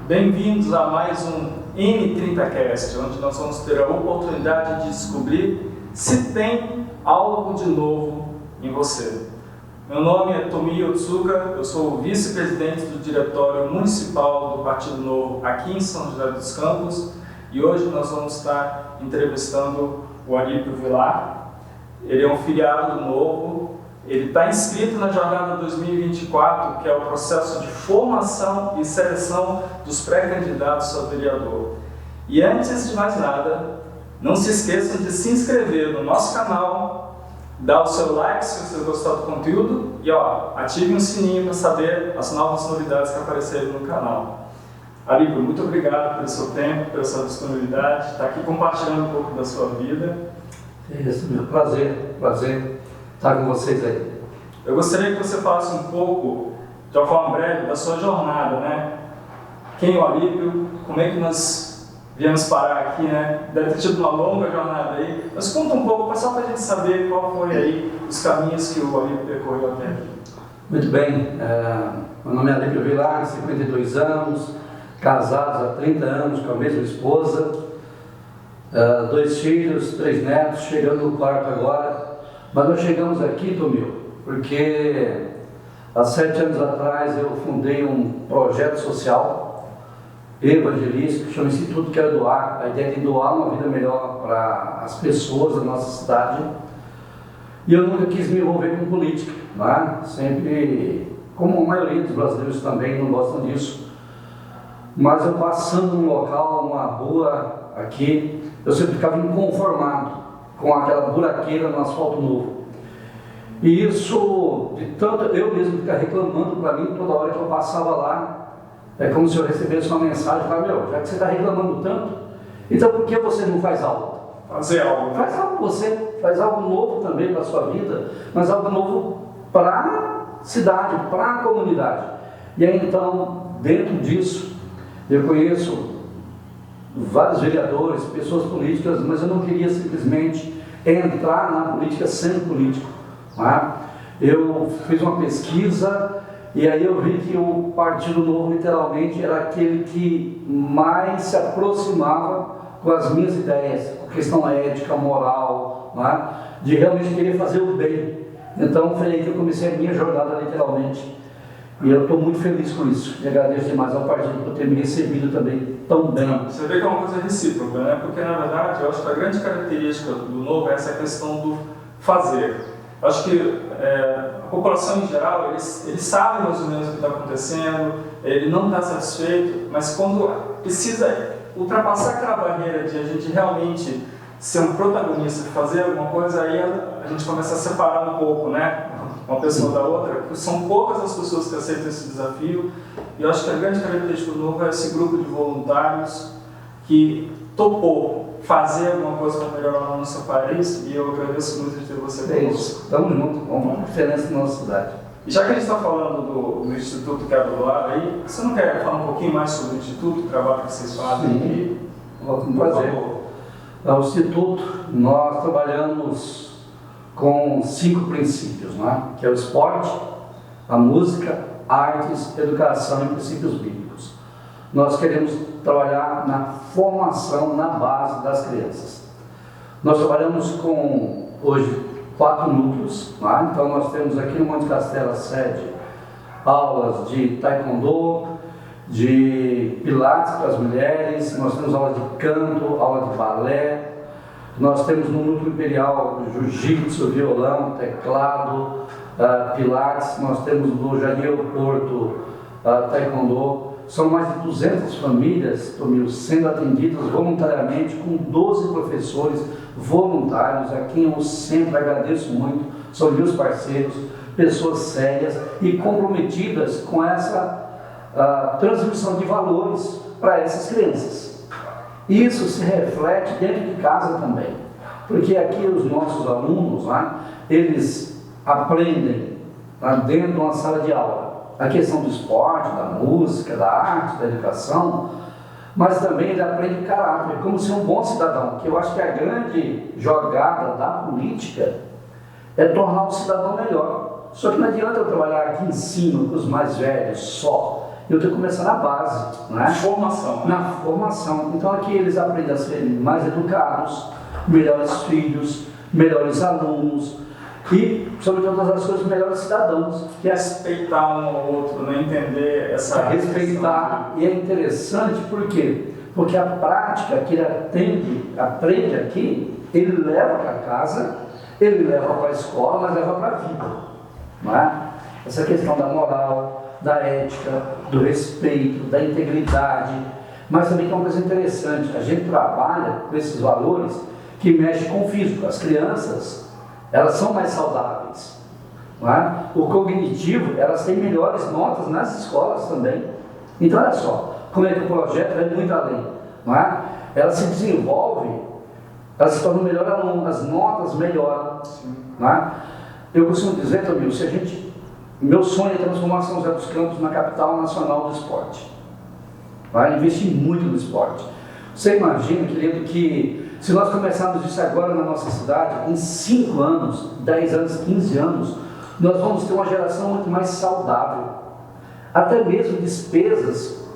Bem-vindos a mais um N30Cast, onde nós vamos ter a oportunidade de descobrir se tem algo de novo em você. Meu nome é Tomi Otsuka, eu sou o vice-presidente do Diretório Municipal do Partido Novo aqui em São José dos Campos e hoje nós vamos estar entrevistando o Arípio Vilar. Ele é um filiado do Novo, ele está inscrito na Jornada 2024, que é o processo de formação e seleção dos pré-candidatos a vereador. E antes de mais nada, não se esqueçam de se inscrever no nosso canal, dar o seu like se você gostar do conteúdo e ative o sininho para saber as novas novidades que aparecerem no canal. Arípio, muito obrigado pelo seu tempo, pela sua disponibilidade, estar aqui compartilhando um pouco da sua vida. É isso, meu prazer estar com vocês aí. Eu gostaria que você falasse um pouco, de uma forma breve, da sua jornada, né? Quem é o Arípio, como é que nós viemos parar aqui, né? Deve ter tido uma longa jornada aí, mas conta um pouco, só para a gente saber qual foi aí os caminhos que o Arípio percorreu até aqui. Muito bem, meu nome é Arípio Vilar, 52 anos, casados há 30 anos com a mesma esposa, 2 filhos, 3 netos, chegando no quarto agora. Mas nós chegamos aqui, Tomil, porque há 7 anos atrás eu fundei um projeto social evangelístico que chama Instituto Quero Doar. A ideia de doar uma vida melhor para as pessoas da nossa cidade. E eu nunca quis me envolver com política, né? Sempre, como a maioria dos brasileiros também não gostam disso. Mas eu passando num local, numa rua aqui, eu sempre ficava inconformado com aquela buraqueira no asfalto novo. E isso, de tanto eu mesmo ficar reclamando para mim, toda hora que eu passava lá, é como se eu recebesse uma mensagem, falava, já que você está reclamando tanto, então por que você não faz algo? Fazer algo, né? Faz algo você, faz algo novo também para a sua vida, mas algo novo para a cidade, para a comunidade. E aí então, dentro disso, eu conheço vários vereadores, pessoas políticas, mas eu não queria simplesmente entrar na política sendo político. Tá? Eu fiz uma pesquisa e aí eu vi que o Partido Novo literalmente era aquele que mais se aproximava com as minhas ideias, com questão ética, moral, tá? De realmente querer fazer o bem. Então foi aí que eu comecei a minha jornada literalmente. E eu estou muito feliz com isso. E agradeço demais ao partido por ter me recebido também tão bem. Você vê que é uma coisa recíproca, né? Porque, na verdade, eu acho que a grande característica do Novo é essa questão do fazer. Eu acho que a população em geral, eles sabem mais ou menos o que está acontecendo, ele não está satisfeito, mas quando precisa ultrapassar aquela barreira de a gente realmente ser um protagonista, fazer alguma coisa, aí a gente começa a separar um pouco, né? Uma pessoa da outra, porque são poucas as pessoas que aceitam esse desafio, e eu acho que a grande característica do Novo é esse grupo de voluntários que topou fazer alguma coisa para melhorar o nosso país, e eu agradeço muito de ter você conosco. É isso, estamos juntos, vamos fazer uma diferença na nossa cidade. E já que a gente está falando do Instituto Quero Doar aí, você não quer falar um pouquinho mais sobre o Instituto, o trabalho que vocês fazem aqui? Vamos fazer. O Instituto, nós trabalhamos com 5 princípios, né? Que é o esporte, a música, artes, educação e princípios bíblicos. Nós queremos trabalhar na formação, na base das crianças. Nós trabalhamos com, hoje, 4 núcleos, né? Então nós temos aqui no Monte Castelo a sede, aulas de taekwondo, de pilates para as mulheres, nós temos aula de canto, aula de balé. Nós temos no Núcleo Imperial jiu-jitsu, violão, teclado, pilates. Nós temos no Jardim Aeroporto taekwondo. São mais de 200 famílias, Tomil, sendo atendidas voluntariamente com 12 professores voluntários, a quem eu sempre agradeço muito. São meus parceiros, pessoas sérias e comprometidas com essa transmissão de valores para essas crianças. Isso se reflete dentro de casa também, porque aqui os nossos alunos, eles aprendem dentro de uma sala de aula a questão do esporte, da música, da arte, da educação, mas também ele aprende caráter, como ser um bom cidadão, que eu acho que a grande jogada da política é tornar o cidadão melhor. Só que não adianta eu trabalhar aqui em cima com os mais velhos só. eu tenho que começar na base, né? Formação. Né? Na formação. Então aqui eles aprendem a ser mais educados, melhores filhos, melhores alunos e, sobre todas as coisas, melhores cidadãos. Que é respeitar um ao outro, né? Entender essa respeitar. E é interessante por quê? Porque a prática que ele aprende aqui, ele leva para casa, ele leva para a escola, mas leva para a vida. Não é? Essa questão da moral, da ética, do respeito, da integridade. Mas também tem uma coisa interessante, a gente trabalha com esses valores que mexem com o físico. As crianças, elas são mais saudáveis. Não é? O cognitivo, elas têm melhores notas nas escolas também. Então olha só, como é que o projeto vai muito além. Não é? Ela se desenvolve, ela se torna melhor aluno, as notas melhoram. Não é? Eu costumo dizer, Tomil, meu sonho é transformar São José dos Campos na capital nacional do esporte. Vai investir muito no esporte. Você imagina, querido, que se nós começarmos isso agora na nossa cidade, em 5 anos, 10 anos, 15 anos, nós vamos ter uma geração muito mais saudável. Até mesmo despesas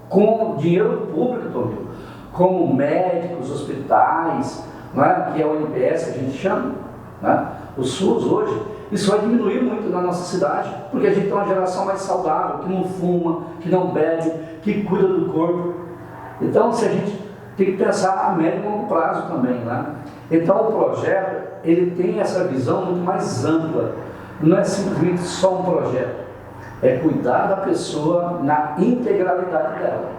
com dinheiro público, Tomil, como médicos, hospitais, não é? Que é o NPS que a gente chama, não é? O SUS hoje, isso vai diminuir muito na nossa cidade, porque a gente tem uma geração mais saudável, que não fuma, que não bebe, que cuida do corpo. Então, se a gente tem que pensar a médio e longo prazo também, né? Então, o projeto, ele tem essa visão muito mais ampla. Não é simplesmente só um projeto, é cuidar da pessoa na integralidade dela.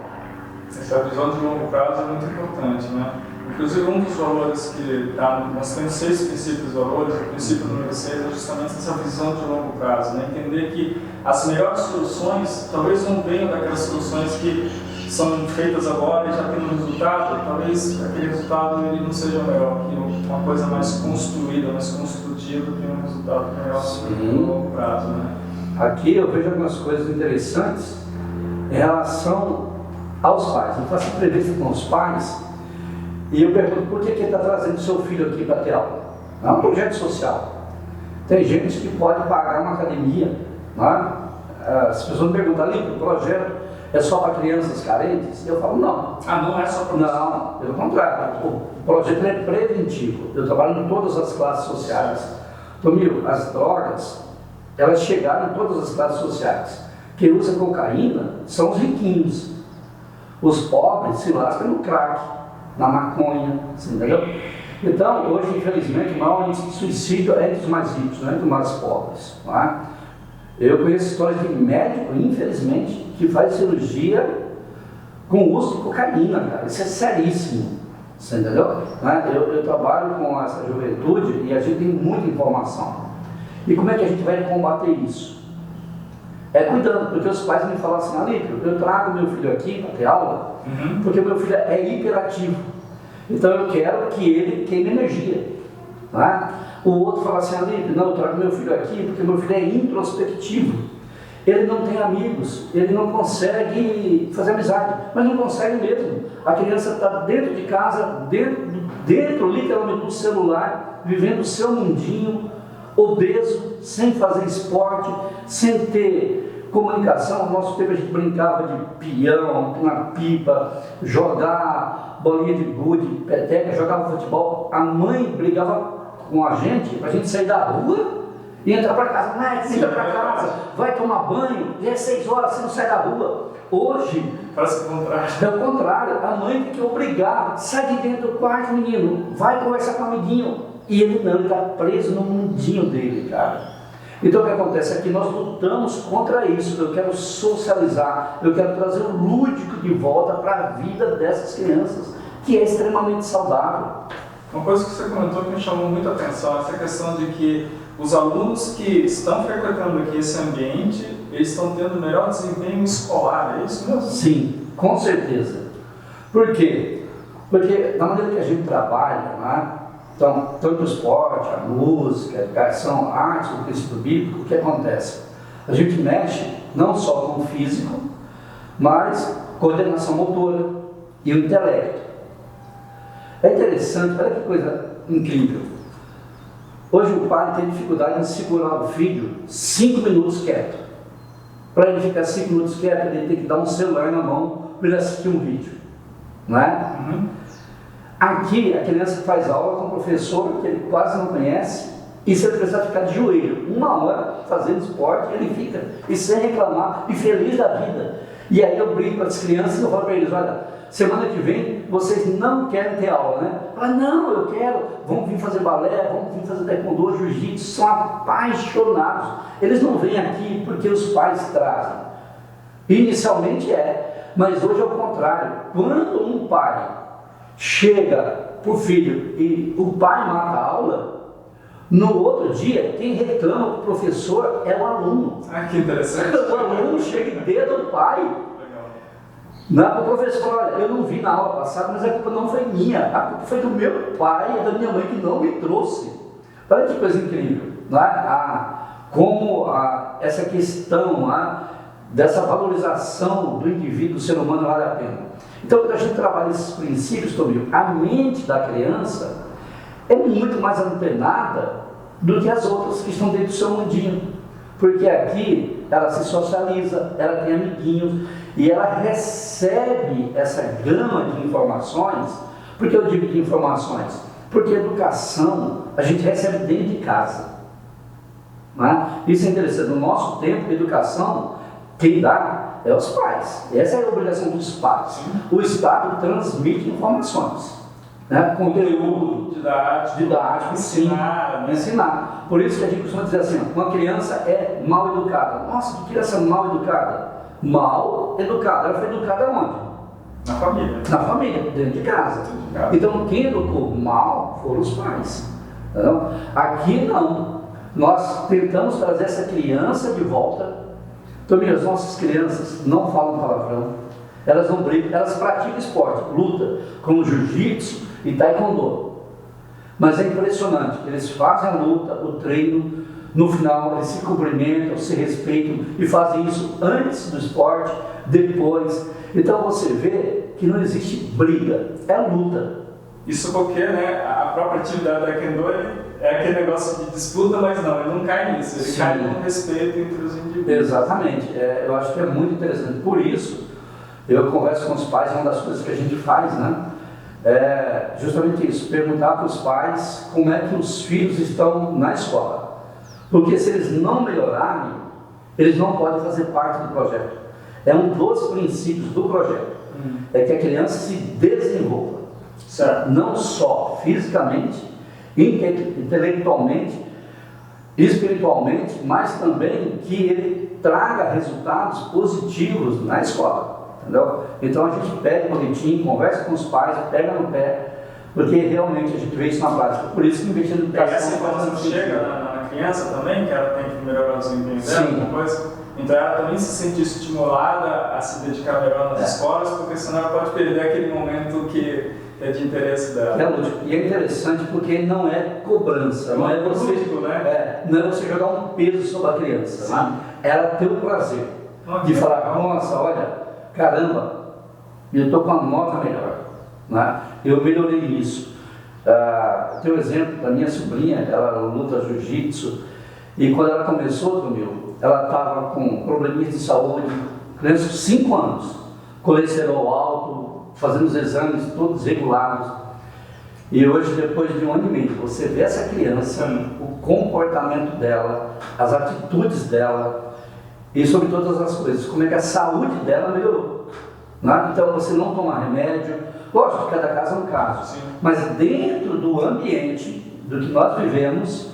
Essa visão de longo prazo é muito importante, né? Inclusive, um dos valores que nós temos 6 princípios de valores, o princípio número 6 é justamente essa visão de longo prazo, né? Entender que as melhores soluções talvez não venham daquelas soluções que são feitas agora e já tem um resultado, talvez aquele resultado ele não seja melhor, que uma coisa mais construída, mais construtiva, tem um resultado melhor no longo prazo, né? Aqui eu vejo algumas coisas interessantes em relação aos pais. Eu faço entrevista com os pais e eu pergunto por que ele está trazendo seu filho aqui para ter aula. Não é um projeto social. Tem gente que pode pagar uma academia, não é? As pessoas me perguntam ali, o projeto é só para crianças carentes? Eu falo, não. Ah, não é só para Não, pelo contrário. O projeto é preventivo. Eu trabalho em todas as classes sociais. Tomil, as drogas, elas chegaram em todas as classes sociais. Quem usa cocaína são os riquinhos. Os pobres se lascam no crack, na maconha, assim, entendeu? Então, hoje, infelizmente, o maior índice de suicídio é entre os mais ricos, não é entre os mais pobres. Não é? Eu conheço histórias de médico, infelizmente, que faz cirurgia com o uso de cocaína, cara. Isso é seríssimo, você entendeu? Né? Eu trabalho com essa juventude e a gente tem muita informação. E como é que a gente vai combater isso? É cuidando, porque os pais me falam assim, Alípio, eu trago meu filho aqui para ter aula, porque meu filho é hiperativo. Então eu quero que ele queime energia. Né? O outro fala assim, Alípio, não, eu trago meu filho aqui porque meu filho é introspectivo. Ele não tem amigos, ele não consegue fazer amizade, mas não consegue mesmo. A criança está dentro de casa, dentro literalmente do celular, vivendo o seu mundinho, obeso, sem fazer esporte, sem ter comunicação. No nosso tempo a gente brincava de peão, na pipa, jogar bolinha de gude, peteca, jogava futebol. A mãe brigava com a gente, para a gente sair da rua e entrar para casa. Não, entra para casa, vai tomar banho, e é 6 horas, você não sai da rua. Hoje, parece o contrário. É o contrário, a mãe tem que obrigar, sai de dentro do quarto, menino, vai conversar com o amiguinho. E ele não, ele está preso no mundinho dele, cara. Então o que acontece é que nós lutamos contra isso. Eu quero socializar, eu quero trazer o lúdico de volta para a vida dessas crianças, que é extremamente saudável. Uma coisa que você comentou que me chamou muita atenção, essa questão de que os alunos que estão frequentando aqui esse ambiente, eles estão tendo melhor desempenho escolar, é isso mesmo? Sim, com certeza. Por quê? Porque da maneira que a gente trabalha, né? Então, tanto o esporte, a música, a educação, a arte, o princípio bíblico, o que acontece? A gente mexe não só com o físico, mas coordenação motora e o intelecto. É interessante, olha que coisa incrível. Hoje o pai tem dificuldade em segurar o filho 5 minutos quieto. para ele ficar 5 minutos quieto, ele tem que dar um celular na mão para ele assistir um vídeo, não é? Aqui, a criança faz aula com um professor que ele quase não conhece, e se ele precisar ficar de joelho 1 hora fazendo esporte, ele fica, e sem reclamar, e feliz da vida. E aí eu brinco com as crianças e eu falo para eles, olha, semana que vem vocês não querem ter aula, né? Fala, não, eu quero, vamos vir fazer balé, vamos vir fazer taekwondo, jiu-jitsu, são apaixonados. Eles não vêm aqui porque os pais trazem. Inicialmente mas hoje é o contrário. Quando um pai chega para o filho e o pai mata a aula, no outro dia, quem reclama para o professor é o aluno. Que interessante. O aluno chega e dedo no pai. O professor, olha, eu não vi na aula passada, mas a culpa não foi minha, a culpa foi do meu pai e da minha mãe que não me trouxe. Olha que coisa incrível, não é? Essa questão dessa valorização do indivíduo, do ser humano, vale a pena. Então, quando a gente trabalha esses princípios, Tomil, a mente da criança é muito mais antenada do que as outras que estão dentro do seu mundinho. Porque aqui ela se socializa, ela tem amiguinhos e ela recebe essa gama de informações. Por que eu digo de informações? Porque educação a gente recebe dentro de casa. Não é? Isso é interessante. No nosso tempo, educação, quem dá é os pais. Essa é a obrigação dos pais. O Estado transmite informações. Né? Conteúdo, didático, ensinar. Por isso que a gente costuma dizer assim, uma criança é mal educada. Nossa, que criança mal educada? Mal educada. Ela foi educada onde? Na família. Na família, dentro de casa. Então, quem educou mal foram os pais. Então, aqui não. Nós tentamos trazer essa criança de volta. Então, as nossas crianças não falam palavrão. Elas não brigam, elas praticam esporte, luta, como jiu-jitsu e taekwondo. Mas é impressionante, eles fazem a luta, o treino, no final eles se cumprimentam, se respeitam e fazem isso antes do esporte, depois. Então você vê que não existe briga, é luta. Isso porque, né, a própria atividade do taekwondo é aquele negócio de disputa, mas não, ele não cai nisso, ele cai no respeito entre os indivíduos. Exatamente, eu acho que é muito interessante. Por isso, eu converso com os pais, uma das coisas que a gente faz, né? É justamente isso, perguntar para os pais como é que os filhos estão na escola. Porque se eles não melhorarem, eles não podem fazer parte do projeto. É um dos princípios do projeto, é que a criança se desenvolva, certo? Não só fisicamente, intelectualmente, espiritualmente, mas também que ele traga resultados positivos na escola. Entendeu? Então a gente pega o leitinho, conversa com os pais, pega no pé, porque realmente a gente vê isso na prática. Por isso que investir em educação. Essa informação chega na criança também, que ela tem que melhorar o desempenho dela, alguma coisa. Então ela também se sente estimulada a se dedicar melhor nas escolas, porque senão ela pode perder aquele momento que é de interesse dela. E é interessante porque não é cobrança, não é você, né? Não é você jogar um peso sobre a criança, né? Ela ter o prazer de falar, nossa, olha, caramba, eu estou com uma nota melhor, né? Eu melhorei isso. Tem um exemplo da minha sobrinha, ela luta jiu-jitsu, e quando ela começou, Tomil, ela estava com probleminhas de saúde, criança de 5 anos, colesterol alto, fazendo os exames todos regulados. E hoje, depois de 1 ano e meio, você vê essa criança, o comportamento dela, as atitudes dela, e sobre todas as coisas, como é que a saúde dela melhorou, né? Então você não toma remédio, lógico que cada caso é um caso, mas dentro do ambiente do que nós vivemos,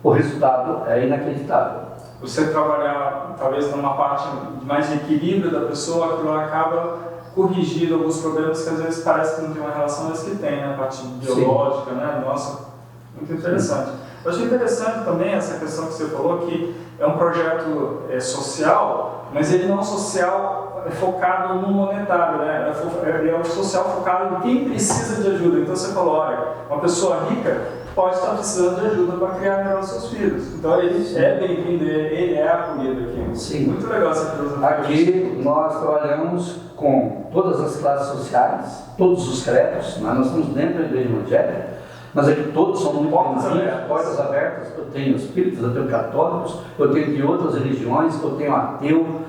o resultado é inacreditável. Você trabalhar talvez numa parte mais de equilíbrio da pessoa, aquilo acaba corrigindo alguns problemas que às vezes parece que não tem uma relação, mas que tem, né? A parte biológica, né? Nossa, muito interessante. Eu achei interessante também essa questão que você falou, que é um projeto social, mas ele não é um social focado no monetário, né? Ele é um social focado em quem precisa de ajuda. Então você falou, olha, uma pessoa rica pode estar precisando de ajuda para criar melhor os seus filhos. Então ele é bem-vindo, ele é acolhido aqui. Sim. Muito legal essa filosofia. Aqui nós trabalhamos com todas as classes sociais, todos os credos, nós estamos dentro da igreja evangélica, mas aqui todos são muito Portas bem-vindos, abertas. portas abertas. Eu tenho espíritas, eu tenho católicos, eu tenho de outras religiões, eu tenho ateu.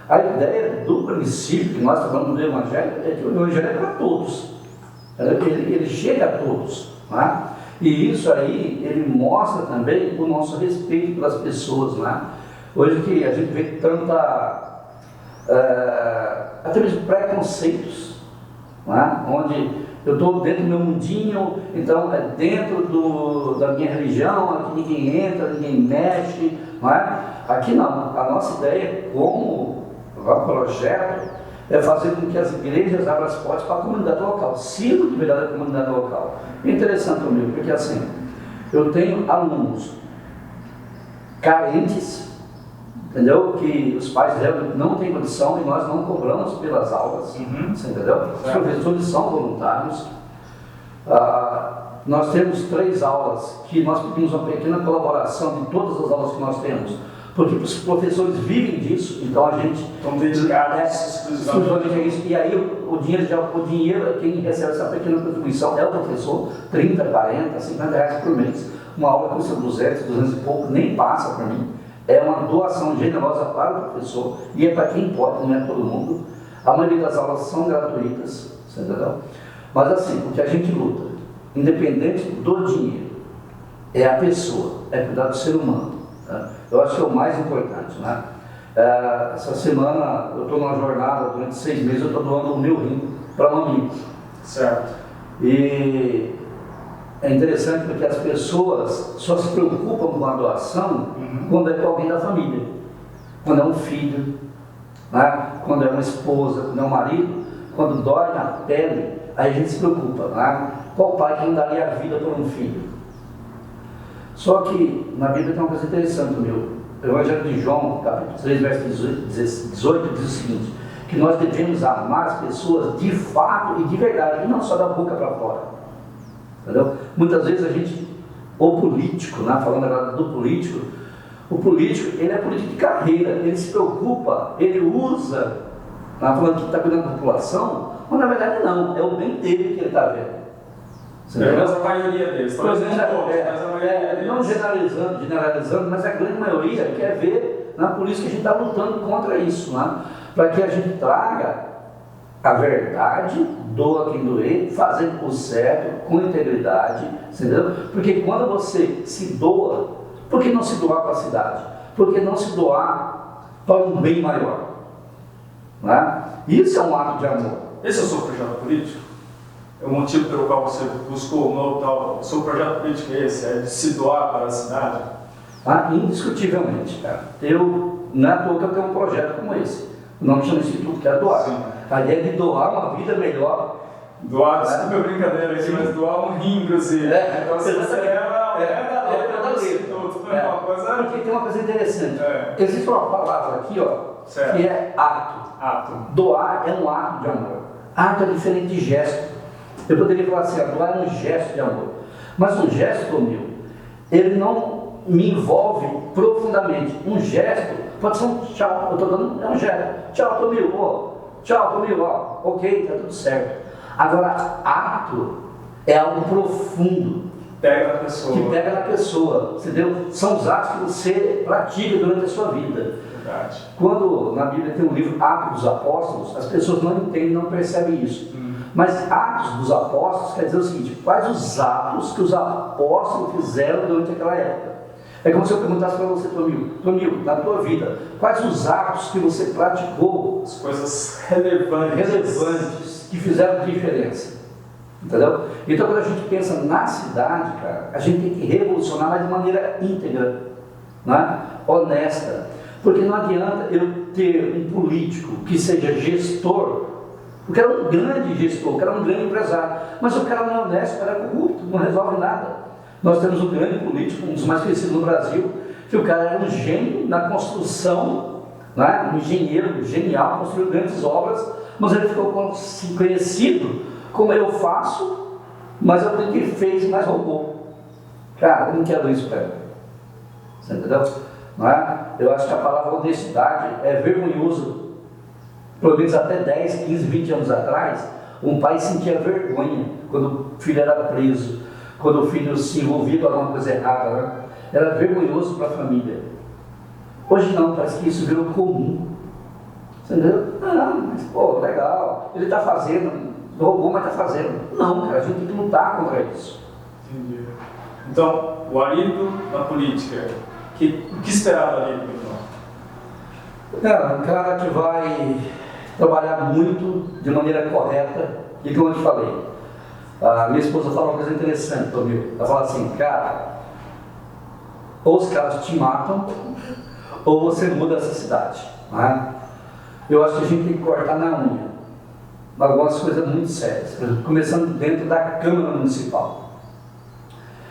A ideia do princípio que nós falamos do Evangelho é que o Evangelho é para todos, ele chega a todos, né? E isso aí, ele mostra também o nosso respeito pelas pessoas, né? Hoje que a gente vê tanta, até mesmo preconceitos, né? Onde eu estou dentro do meu mundinho, então é dentro da minha religião, aqui ninguém entra, ninguém mexe, não é? Aqui não, a nossa ideia como projeto é fazer com que as igrejas abram as portas para a comunidade local, sirvam de verdade a comunidade local. É interessante comigo, porque assim, eu tenho alunos carentes, entendeu? Que os pais realmente não têm condição e nós não cobramos pelas aulas, você entendeu? Os professores são voluntários. Nós temos 3 aulas que nós pedimos uma pequena colaboração de todas as aulas que nós temos, porque os professores vivem disso, então a gente Estão dedicados exclusivamente a isso. E aí o dinheiro, quem recebe essa pequena contribuição é o professor, 30, 40, 50 reais por mês. Uma aula custa 200 e pouco, nem passa para mim. É uma doação generosa para o professor e é para quem pode, não é todo mundo. A maioria das aulas são gratuitas, você entendeu? Mas assim, o que a gente luta, independente do dinheiro, é a pessoa, é cuidar do ser humano. Tá? Eu acho que é o mais importante, né? Essa semana eu estou numa jornada, durante 6 meses eu estou doando o meu rim para um amigo. Certo. E é interessante porque as pessoas só se preocupam com a doação quando é com alguém da família, quando é um filho, né? Quando é uma esposa, quando é um marido, quando dói na pele, aí a gente se preocupa, né? Qual pai que não daria a vida por um filho? Só que na Bíblia tem uma coisa interessante, meu. O Evangelho de João, capítulo 3, verso 18, diz o seguinte: que nós devemos amar as pessoas de fato e de verdade, e não só da boca para fora. Entendeu? Muitas vezes a gente, o político, né, falando agora do político, o político, ele é político de carreira, ele se preocupa, ele usa, falando que está cuidando da população, mas na verdade não, é o bem dele que ele está vendo. Mas a maioria deles, talvez não todos, mas a maioria deles. Não generalizando, mas a grande maioria quer ver, por isso que a gente está lutando contra isso, né? Para que a gente traga a verdade, doa quem doer, fazendo o certo, com integridade, entendeu? Porque quando você se doa, por que não se doar para a cidade? Por que não se doar para um bem maior? Né? Isso é um ato de amor. Esse é o seu projeto político? É o motivo pelo qual você buscou o novo tal? O seu projeto político é esse? É de se doar para a cidade? Indiscutivelmente, cara. Não é à toa que eu tenho um projeto como esse. O nome chama Instituto Quero Doar. Sim. A ideia de doar uma vida melhor. Doar, desculpa a brincadeira aqui, mas doar um rim, inclusive. Então você leva Porque tem uma coisa interessante. Existe uma palavra aqui, ó, que é ato. Doar é um ato de amor. Ato é diferente de gesto. Eu poderia falar assim, doar é um gesto de amor. Mas um gesto meu, ele não me envolve profundamente. Um gesto pode ser um tchau, eu estou dando, é um gesto. Tchau, Tomil, tchau, Tomil, ok, está tudo certo. Agora, ato é algo profundo. Pega na pessoa. Que pega na pessoa, entendeu? São os atos que você pratica durante a sua vida. Verdade. Quando na Bíblia tem um livro Atos dos Apóstolos, as pessoas não entendem, não percebem isso. Mas Atos dos Apóstolos quer dizer o seguinte: quais os atos que os apóstolos fizeram durante aquela época? É como se eu perguntasse para você, Tomil, na tua vida, quais os atos que você praticou? As coisas relevantes Que fizeram diferença. Entendeu? Então quando a gente pensa na cidade, cara, a gente tem que revolucionar, mas de maneira íntegra, né? Honesta. Porque não adianta eu ter um político que seja gestor. O cara é um grande gestor, o cara é um grande empresário, mas o cara não é honesto, o cara é corrupto, não resolve nada. Nós temos um grande político, um dos mais conhecidos no Brasil, que o cara era um gênio na construção, né? Um engenheiro genial, construiu grandes obras, mas ele ficou conhecido como eu faço, mas eu tenho que fez, mas roubou. Cara, eu não quero isso para ele. Você entendeu? Não é? Eu acho que a palavra honestidade é vergonhoso. Pelo menos até 10, 15, 20 anos atrás, um pai sentia vergonha quando o filho era preso. quando o filho se envolvia com alguma coisa errada, né? Era vergonhoso para a família. Hoje não, parece que isso virou comum. Entendeu? Não, mas pô, legal, ele está fazendo, roubou, mas está fazendo. Não, cara, a gente tem que lutar contra isso. Entendi. Então, o Arílio na política, o que esperar do Arílio, então? É, um cara que vai trabalhar muito de maneira correta, e como eu te falei, a minha esposa fala uma coisa interessante comigo. Ela fala assim, cara, ou os caras te matam, ou você muda essa cidade. Né? Eu acho que a gente tem que cortar na unha algumas coisas muito sérias, por exemplo, começando dentro da Câmara Municipal.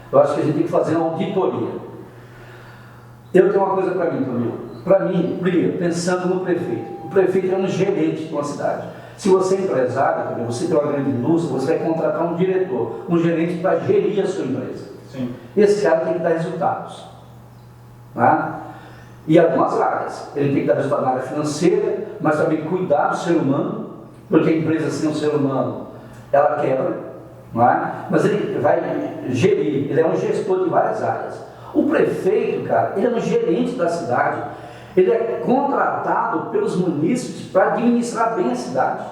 Eu acho que a gente tem que fazer uma auditoria. Eu tenho uma coisa para mim, Tomil. Para mim, primeiro, pensando no prefeito. O prefeito é um gerente de uma cidade. Se você é empresário, Tomil, você tem uma grande indústria, você vai contratar um diretor, um gerente para gerir a sua empresa. Sim. Esse cara tem que dar resultados. Né? E algumas áreas. Ele tem que dar resultado na área financeira, mas também cuidar do ser humano, porque a empresa sem o ser humano, ela quebra. Não é? Mas ele vai gerir, ele é um gestor de várias áreas. O prefeito, cara, ele é um gerente da cidade, ele é contratado pelos munícipes para administrar bem a cidade.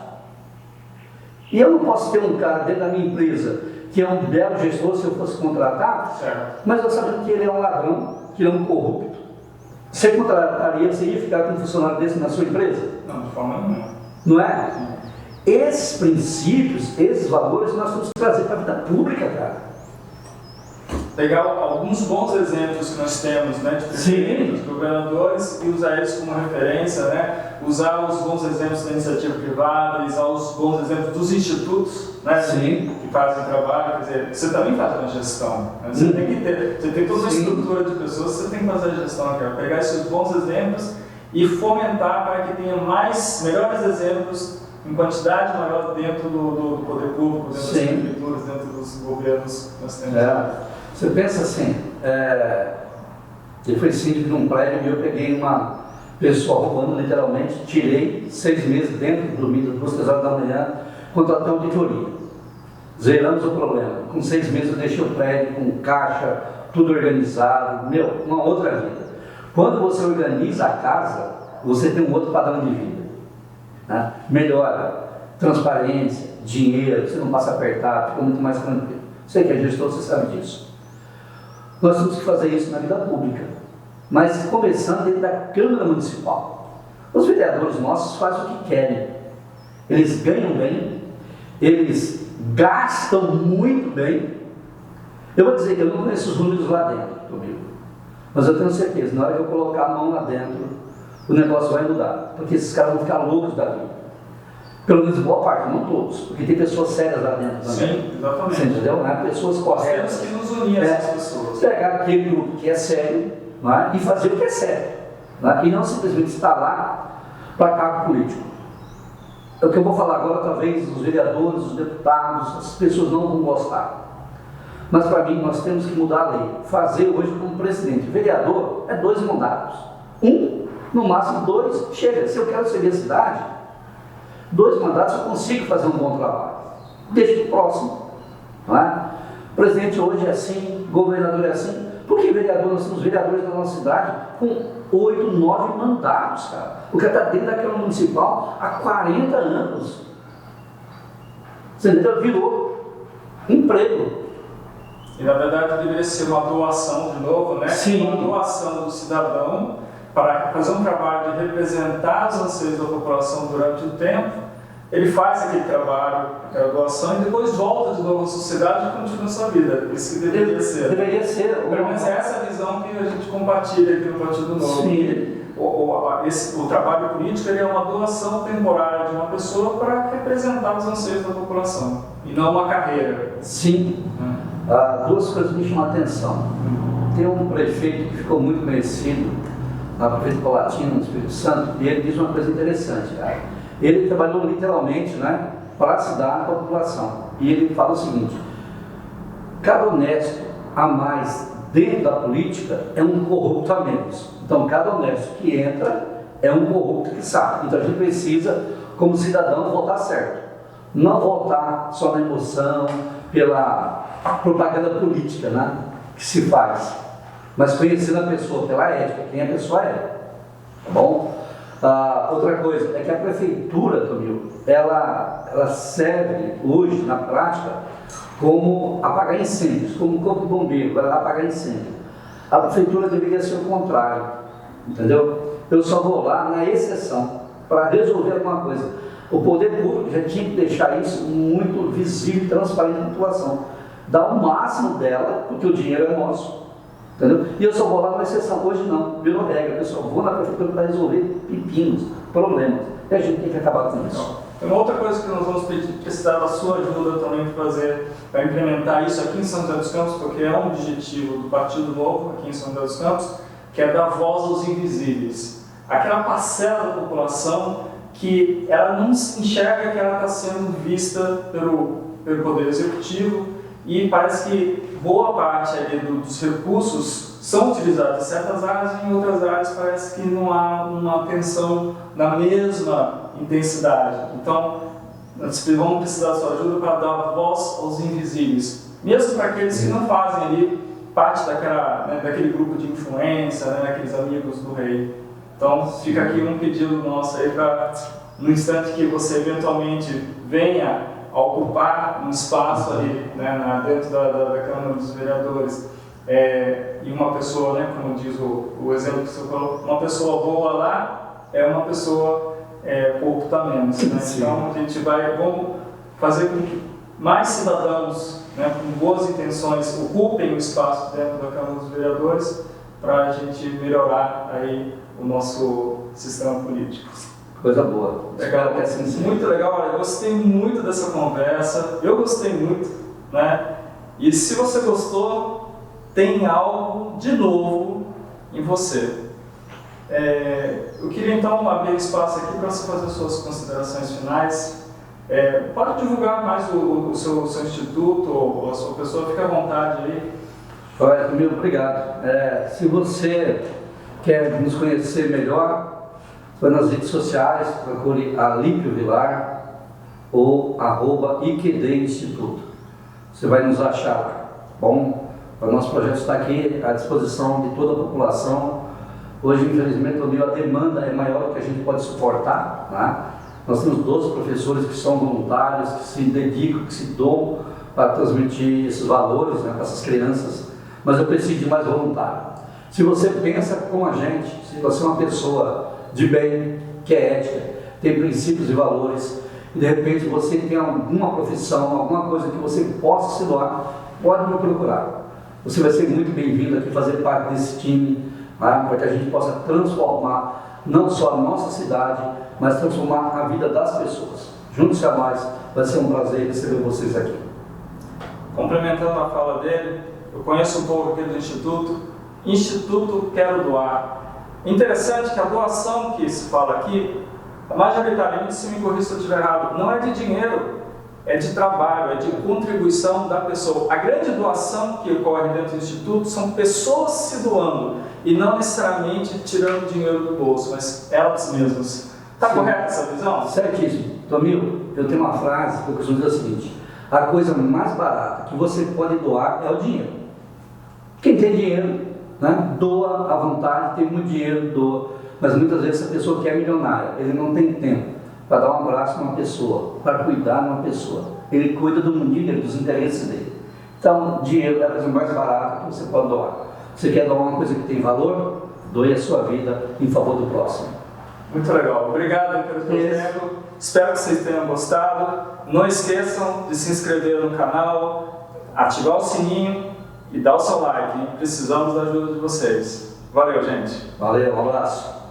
E eu não posso ter um cara dentro da minha empresa que é um belo gestor se eu fosse contratar, certo, mas eu sabendo que ele é um ladrão, que ele é um corrupto. Você contrataria, você ia ficar com um funcionário desse na sua empresa? Não, de forma nenhuma. Não é? Esses princípios, esses valores, nós temos que trazer para a vida pública, cara. Pegar alguns bons exemplos que nós temos, né, de prefeitos, governadores, e usar eles como referência, né? Usar os bons exemplos da iniciativa privada, usar os bons exemplos dos institutos, né, que fazem trabalho. Quer dizer, você também faz uma gestão, né? Você tem que ter, você tem toda uma estrutura de pessoas, você tem que fazer a gestão, cara. Pegar esses bons exemplos e fomentar para que tenha melhores exemplos em quantidade maior dentro do poder público, dentro das prefeituras, dentro dos governos que nós temos. Você pensa assim, eu fui síndico de um prédio e eu peguei uma pessoa roubando, literalmente, tirei 6 meses dentro, dormindo 2, 3 horas da manhã, contratei uma auditoria. Zeramos o problema. Com 6 meses eu deixei o prédio com caixa, tudo organizado, uma outra vida. Quando você organiza a casa, você tem um outro padrão de vida. Né? Melhora, transparência, dinheiro, você não passa apertado, fica muito mais tranquilo. Você que é gestor, você sabe disso. Nós temos que fazer isso na vida pública, mas começando dentro da Câmara Municipal. Os vereadores nossos fazem o que querem. Eles ganham bem, eles gastam muito bem. Eu vou dizer que eu não conheço os números lá dentro comigo, mas eu tenho certeza, na hora que eu colocar a mão lá dentro, o negócio vai mudar, porque esses caras vão ficar loucos da vida. Pelo menos boa parte, não todos, porque tem pessoas sérias lá dentro também. Sim, exatamente. Você entendeu? Né? Pessoas corretas. Nós temos que nos unir a essas pessoas. Pegar aquele grupo que é sério, né? E fazer o que é sério. Né? E não simplesmente estar lá para cargo político. O que eu vou falar agora, talvez os vereadores, os deputados, as pessoas não vão gostar. Mas para mim, nós temos que mudar a lei. Fazer hoje como presidente. Vereador é 2 mandatos. 1, no máximo 2, chega. Se eu quero servir a cidade, 2 mandatos eu consigo fazer um bom trabalho. Deixa o próximo. Não é? O presidente hoje é assim, governador é assim. Por que vereador? Nós temos vereadores na nossa cidade com 8, 9 mandatos, cara. O cara está dentro da Câmara Municipal há 40 anos. Você entendeu? Virou emprego. E na verdade deveria ser uma doação de novo, né? Sim. Uma doação do cidadão para fazer um trabalho de representar os anseios da população durante um tempo. Ele faz aquele trabalho, aquela doação, e depois volta de novo à sociedade e continua a sua vida. Isso que deveria ser. Deveria ser. Pelo menos é essa a visão que a gente compartilha aqui no Partido Novo. Sim. O trabalho político ele é uma doação temporária de uma pessoa para representar os anseios da população, e não uma carreira. Sim. 2 coisas me chamam a atenção. Tem um prefeito que ficou muito conhecido, na prefeito Colatina, no Espírito Santo, e ele diz uma coisa interessante, cara. Ele trabalhou literalmente, né, para se dar à população. E ele fala o seguinte: cada honesto a mais dentro da política é um corrupto a menos. Então, cada honesto que entra é um corrupto que sai. Então, a gente precisa, como cidadão, votar certo. Não votar só na emoção, pela propaganda política, né, que se faz, mas conhecendo a pessoa pela ética, quem a pessoa é, tá bom? Outra coisa é que a prefeitura, Tomil, ela serve hoje, na prática, como apagar incêndios, como um corpo de bombeiro, vai lá apagar incêndio. A prefeitura deveria ser o contrário, entendeu? Eu só vou lá na exceção, para resolver alguma coisa. O poder público já tinha que deixar isso muito visível e transparente na população. Dar o máximo dela, porque o dinheiro é nosso. Entendeu? E eu só vou lá numa exceção. Hoje não, virou regra. Eu só vou na prefeitura para resolver pepinos, problemas. E a gente tem que acabar com isso. Tem uma outra coisa que nós vamos precisar da sua ajuda também para implementar isso aqui em São José dos Campos, porque é um objetivo do Partido Novo aqui em São José dos Campos, que é dar voz aos invisíveis. Aquela parcela da população que ela não se enxerga que ela está sendo vista pelo Poder Executivo e parece que boa parte ali dos recursos são utilizados em certas áreas e em outras áreas parece que não há uma atenção na mesma intensidade. Então, nós vamos precisar da sua ajuda para dar voz aos invisíveis, mesmo para aqueles que não fazem ali parte daquele grupo de influência, aqueles amigos do rei. Então, fica aqui um pedido nosso aí para, no instante que você eventualmente venha a ocupar um espaço ali, dentro da Câmara dos Vereadores, e uma pessoa, como diz o exemplo que você falou, uma pessoa boa lá é uma pessoa corrupta menos. Então, a gente vamos fazer com que mais cidadãos, com boas intenções, ocupem o espaço dentro da Câmara dos Vereadores para a gente melhorar aí o nosso sistema político. Coisa boa. Legal, muito legal. Olha, eu gostei muito dessa conversa. Eu gostei muito, E se você gostou, tem algo de novo em você. Eu queria então abrir espaço aqui para você fazer suas considerações finais. Pode divulgar mais o seu instituto ou a sua pessoa, fica à vontade aí. Olha, muito obrigado. Se você quer nos conhecer melhor, vai nas redes sociais, procure Alípio Vilar ou @IQD Instituto. Você vai nos achar lá. Bom, o nosso projeto está aqui à disposição de toda a população. Hoje, infelizmente, a demanda é maior do que a gente pode suportar. Nós temos 12 professores que são voluntários, que se dedicam, que se doam para transmitir esses valores para essas crianças, mas eu preciso de mais voluntário. Se você pensa como a gente, se você é uma pessoa de bem, que é ética, tem princípios e valores, e de repente você tem alguma profissão, alguma coisa que você possa se doar, pode me procurar. Você vai ser muito bem-vindo aqui fazer parte desse time, para que a gente possa transformar não só a nossa cidade, mas transformar a vida das pessoas. Juntos a nós, vai ser um prazer receber vocês aqui. Complementando a fala dele, eu conheço um pouco aqui do Instituto Quero Doar. Interessante que a doação que se fala aqui, majoritariamente, se me corrija se eu estiver errado, não é de dinheiro, é de trabalho, é de contribuição da pessoa. A grande doação que ocorre dentro do Instituto são pessoas se doando e não necessariamente tirando dinheiro do bolso, mas elas mesmas. Está correta essa visão? Certíssimo. Tomil, eu tenho uma frase que eu costumo dizer o seguinte: a coisa mais barata que você pode doar é o dinheiro. Quem tem dinheiro, doa à vontade, tem muito dinheiro, doa, mas muitas vezes essa pessoa que é milionária, ele não tem tempo para dar um abraço a uma pessoa, para cuidar de uma pessoa. Ele cuida do mundinho dele, dos interesses dele. Então, dinheiro é a coisa mais barata que você pode doar. Você quer doar uma coisa que tem valor? Doe a sua vida em favor do próximo. Muito legal. Obrigado pelo seu tempo. Espero que vocês tenham gostado. Não esqueçam de se inscrever no canal, ativar o sininho e dar o seu like. Precisamos da ajuda de vocês. Valeu, gente. Valeu, um abraço.